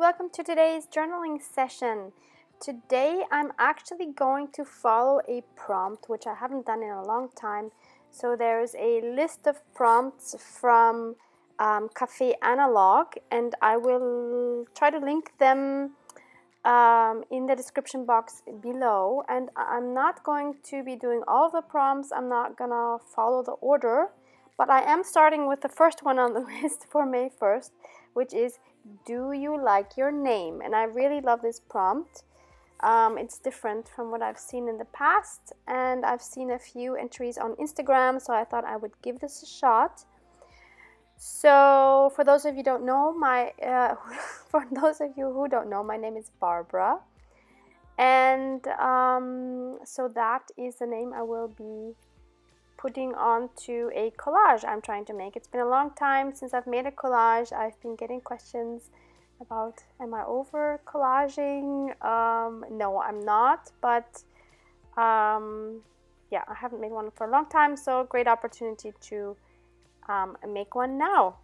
welcome to today's journaling session. Today I'm actually going to follow a prompt which I haven't done in a long time. So there's a list of prompts from Cafe Analog, and I will try to link them in the description box below. And I'm not going to be doing all of the prompts. I'm not gonna follow the order, but I am starting with the first one on the list for May 1st, which is, do you like your name? And I really love this prompt. It's different from what I've seen in the past, and I've seen a few entries on Instagram, so I thought I would give this a shot. So for those of you who don't know, for those of you who don't know, my name is Barbara, and so that is the name I will be putting onto a collage I'm trying to make. It's been a long time since I've made a collage. I've been getting questions about, am I over collaging? No, I'm not, but yeah, I haven't made one for a long time, so great opportunity to make one now.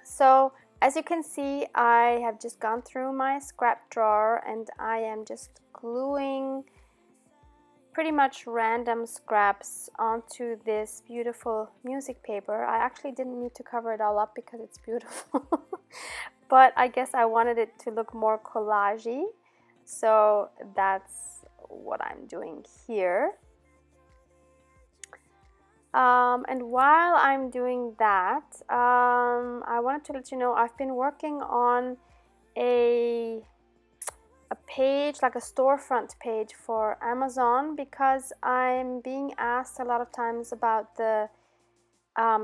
So as you can see, I have just gone through my scrap drawer and I am just gluing pretty much random scraps onto this beautiful music paper. I actually didn't need to cover it all up because it's beautiful. But I guess I wanted it to look more collagey, so that's what I'm doing here. And while I'm doing that, I wanted to let you know I've been working on a page, like a storefront page for Amazon, because I'm being asked a lot of times about the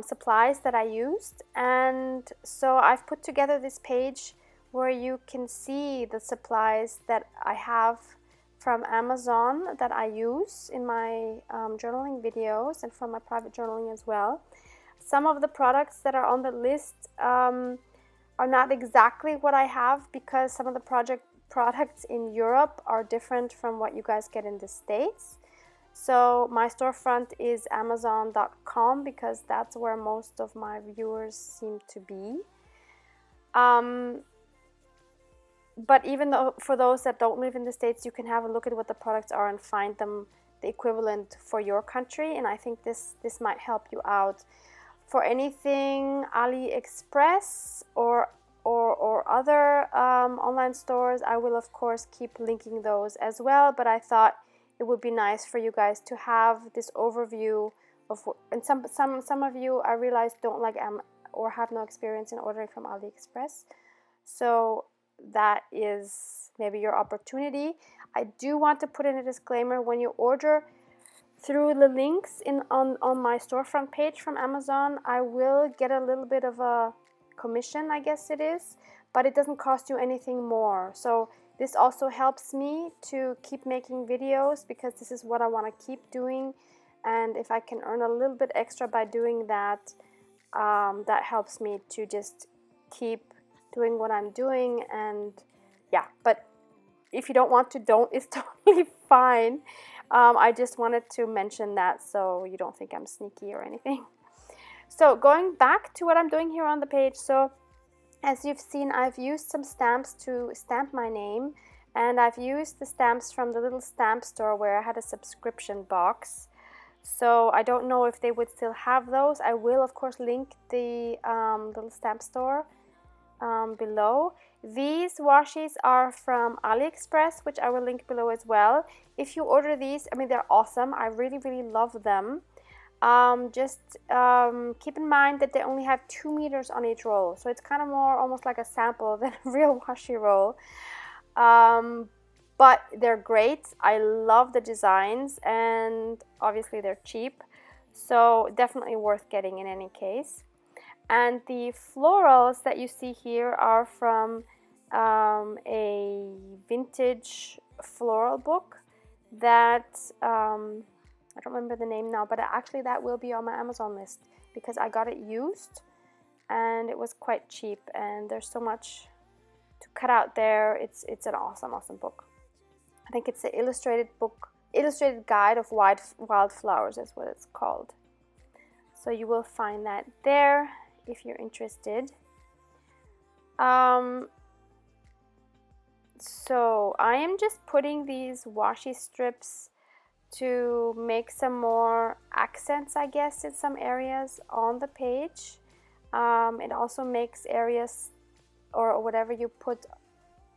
supplies that I used, and so I've put together this page where you can see the supplies that I have from Amazon that I use in my journaling videos and from my private journaling as well. Some of the products that are on the list are not exactly what I have, because some of the products in Europe are different from what you guys get in the States. So my storefront is amazon.com because that's where most of my viewers seem to be. But even though for those that don't live in the States, you can have a look at what the products are and find them the equivalent for your country, and I think this might help you out. For anything AliExpress or other online stores, I will of course keep linking those as well, but I thought it would be nice for you guys to have this overview of, and some of you, I realize, don't like or have no experience in ordering from AliExpress, so that is maybe your opportunity. I do want to put in a disclaimer: when you order through the links on my storefront page from Amazon, I will get a little bit of a commission, I guess it is, but it doesn't cost you anything more. So this also helps me to keep making videos, because this is what I want to keep doing, and if I can earn a little bit extra by doing that, that helps me to just keep doing what I'm doing. And yeah, but if you don't want to, it's totally fine. I just wanted to mention that so you don't think I'm sneaky or anything. So going back to what I'm doing here on the page, so as you've seen, I've used some stamps to stamp my name, and I've used the stamps from the little stamp store where I had a subscription box. So I don't know if they would still have those. I will of course link the little stamp store below. These washies are from AliExpress, which I will link below as well. If you order these, I mean, they're awesome. I really love them. Just keep in mind that they only have 2 meters on each roll, so it's kind of more almost like a sample than a real washi roll, but they're great. I love the designs, and obviously they're cheap, so definitely worth getting in any case. And the florals that you see here are from a vintage floral book that I don't remember the name now, but actually that will be on my Amazon list because I got it used and it was quite cheap, and there's so much to cut out there. It's an awesome book. I think it's the illustrated guide of wildflowers is what it's called. So you will find that there if you're interested. So I am just putting these washi strips to make some more accents, I guess, in some areas on the page. It also makes areas or whatever you put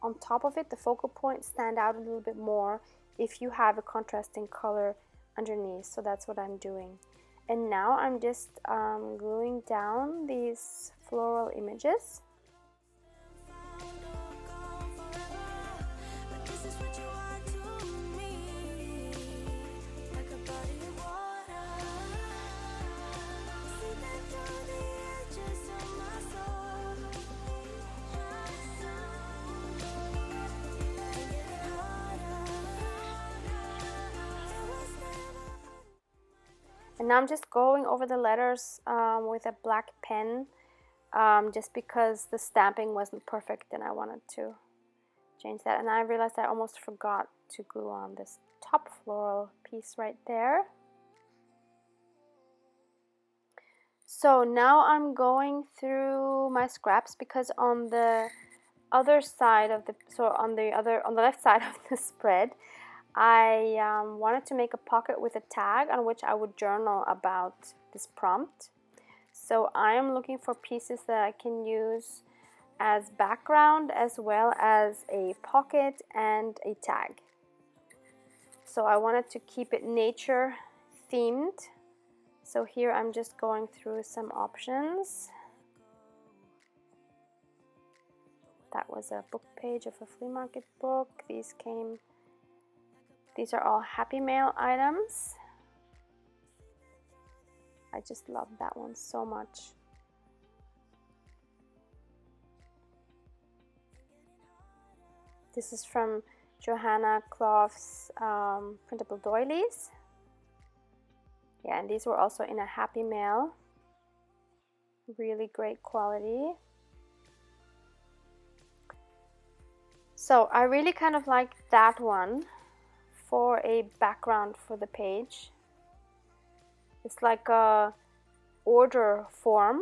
on top of it, the focal point, stand out a little bit more if you have a contrasting color underneath. So that's what I'm doing. And now I'm just gluing down these floral images. And now I'm just going over the letters with a black pen, just because the stamping wasn't perfect and I wanted to change that. And I realized I almost forgot to glue on this top floral piece right there. So now I'm going through my scraps, because on the other side of the, so on the left side of the spread, I wanted to make a pocket with a tag on which I would journal about this prompt. So I am looking for pieces that I can use as background as well as a pocket and a tag. So I wanted to keep it nature themed. So here I'm just going through some options. That was a book page of a flea market book. These are all Happy Mail items. I just love that one so much. This is from Johanna Clough's printable doilies. Yeah, and these were also in a Happy Mail. Really great quality. So I really kind of like that one for a background for the page. It's like a order form,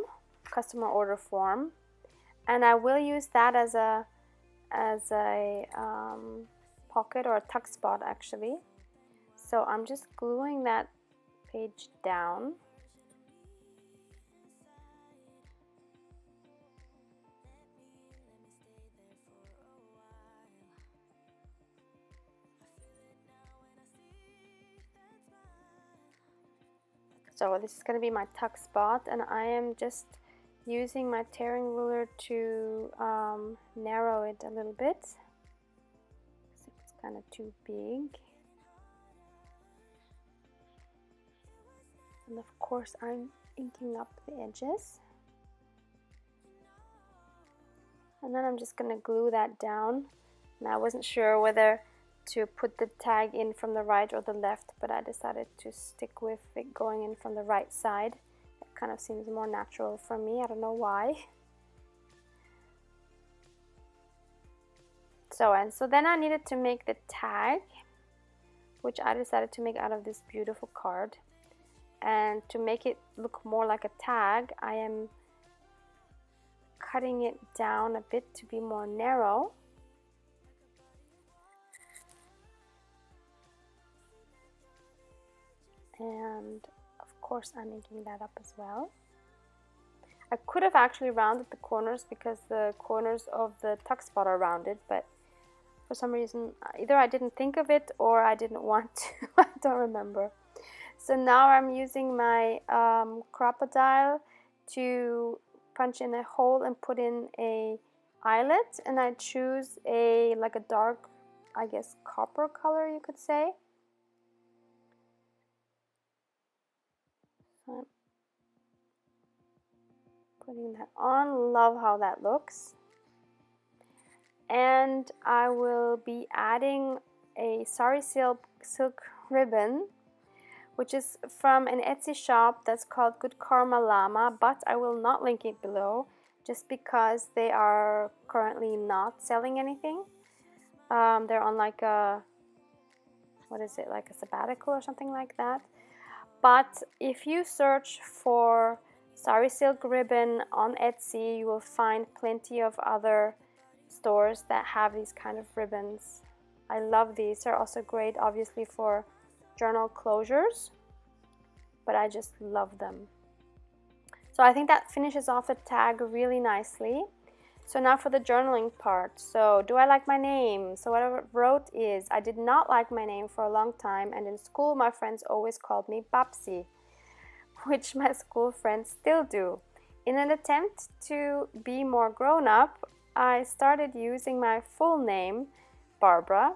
customer order form, and I will use that as a pocket or a tuck spot actually. So I'm just gluing that page down. So this is going to be my tuck spot, and I am just using my tearing ruler to narrow it a little bit. It's kind of too big. And of course I'm inking up the edges. And then I'm just going to glue that down. And I wasn't sure whether to put the tag in from the right or the left, but I decided to stick with it going in from the right side. It kind of seems more natural for me. I don't know why. So then I needed to make the tag, which I decided to make out of this beautiful card. And to make it look more like a tag, I am cutting it down a bit to be more narrow. And of course I'm inking that up as well. I could have actually rounded the corners because the corners of the tuck spot are rounded, but for some reason either I didn't think of it or I didn't want to. I don't remember. So now I'm using my crocodile to punch in a hole and put in a eyelet, and I choose like a dark, I guess, copper color, you could say. So I'm putting that on. Love how that looks. And I will be adding a sari silk ribbon, which is from an Etsy shop that's called Good Karma Llama, but I will not link it below just because they are currently not selling anything. They're on like a, what is it, like a sabbatical or something like that. But if you search for sari silk ribbon on Etsy, you will find plenty of other stores that have these kind of ribbons. I love these. They're also great, obviously, for journal closures, but I just love them. So I think that finishes off the tag really nicely. So now for the journaling part. So do I like my name? So what I wrote is, I did not like my name for a long time, and in school my friends always called me Babsi, which my school friends still do. In an attempt to be more grown up, I started using my full name, Barbara,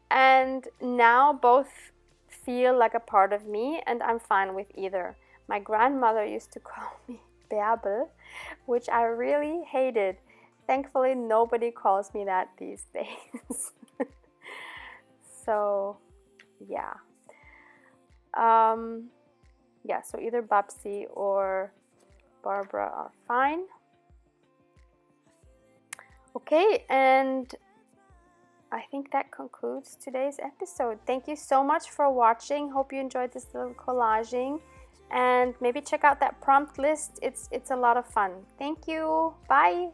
and now both feel like a part of me, and I'm fine with either. My grandmother used to call me Bärbel, which I really hated. Thankfully, nobody calls me that these days. So, yeah. Yeah, so either Babsi or Barbara are fine. Okay, and I think that concludes today's episode. Thank you so much for watching. Hope you enjoyed this little collaging, and maybe check out that prompt list. It's a lot of fun. Thank you. Bye.